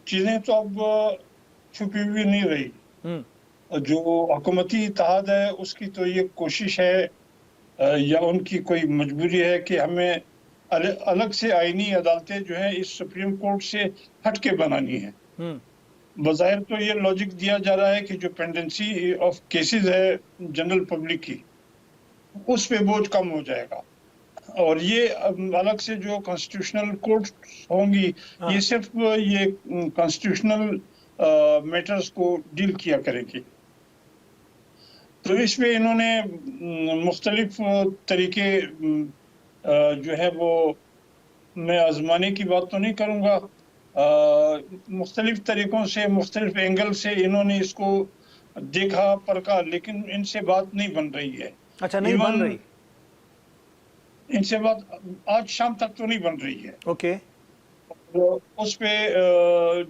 चीजें तो अब छुपी हुई नहीं रही। जो हुकूमती इत्तेहाद है उसकी तो ये कोशिश है या उनकी कोई मजबूरी है कि हमें अलग से आईनी अदालतें जो है इस सुप्रीम कोर्ट से हटके बनानी है। बज़ाहिर तो ये लॉजिक दिया जा रहा है कि जो पेंडेंसी ऑफ केसेस है जनरल पब्लिक की, उस पे बोझ कम हो जाएगा और ये अलग से जो कॉन्स्टिट्यूशनल कोर्ट होंगी ये सिर्फ ये कॉन्स्टिट्यूशनल मैटर्स को डील किया करेगी। तो इसमें इन्होंने मुख्तलिफ तरीके जो है वो मैं आजमाने की बात तो नहीं करूँगा, मुख्तलिफ तरीकों से मुख्तलिफ एंगल से इन्होंने इसको देखा परखा, लेकिन इनसे बात नहीं बन रही है। अच्छा, नहीं बन रही, इनसे बात आज शाम तक तो नहीं बन रही है। ओके। तो उस पे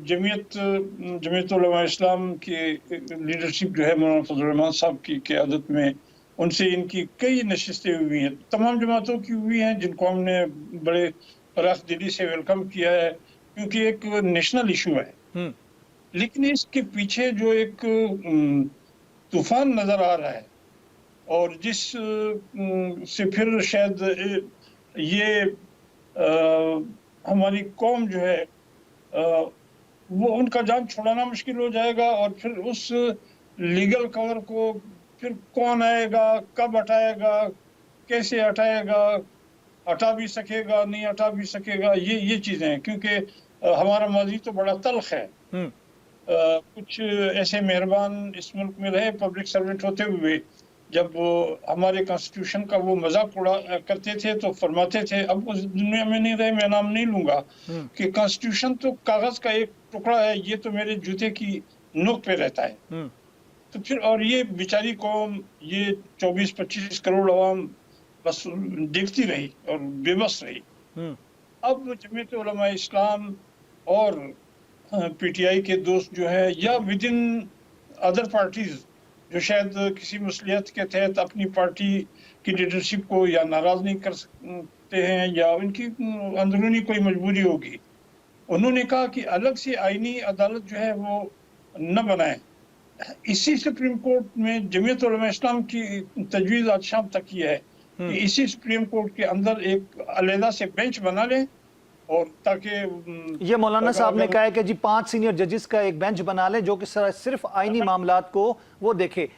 जमीयत उलमा इस्लाम की लीडरशिप जो है मौलाना फजल रहमान साहब की क़यादत में उनसे इनकी कई नशिस्तें हुई हैं, तमाम जमातों की हुई हैं, जिनको हमने बड़े फराख दिली से वेलकम किया है क्योंकि एक नेशनल इशू है। लेकिन इसके पीछे जो एक तूफान नजर आ रहा है और जिस से फिर शायद ये हमारी कौम जो है वो उनका जान छुड़ाना मुश्किल हो जाएगा और फिर उस लीगल कवर को फिर कौन आएगा, कब हटाएगा, कैसे हटाएगा, हटा भी सकेगा, नहीं हटा भी सकेगा, ये चीजें हैं। क्योंकि हमारा माजी तो बड़ा तल्ख है। कुछ ऐसे मेहरबान इस मुल्क में रहे पब्लिक सर्वेंट होते हुए, जब हमारे कॉन्स्टिट्यूशन का वो मजाक उड़ा करते थे तो फरमाते थे, अब उस दुनिया में नहीं रहे, मैं नाम नहीं लूंगा, कि कॉन्स्टिट्यूशन तो कागज का एक टुकड़ा है, ये तो मेरे जूते की नोक पे रहता है। तो फिर और ये बेचारी कौम, ये 24-25 करोड़ अवाम बस देखती रही और बेबस रही। अब जमीयत उलमा इस्लाम और पीटीआई के दोस्त जो है या विद इन अदर पार्टीज जो शायद किसी मसलियत के तहत अपनी पार्टी की लीडरशिप को या नाराज नहीं कर सकते हैं या उनकी अंदरूनी कोई मजबूरी होगी, उन्होंने कहा कि अलग से आईनी अदालत जो है वो न बनाए। इसी सुप्रीम कोर्ट में जमीयत उलमा इस्लाम की तजवीज़ आज शाम तक ये है कि इसी सुप्रीम कोर्ट के अंदर एक अलहदा से बेंच बना लें और ताकि ये मौलाना साहब ने कहा है कि जी 5 सीनियर जजेस का एक बेंच बना ले जो कि सिर्फ आईनी मामलात को वो देखे।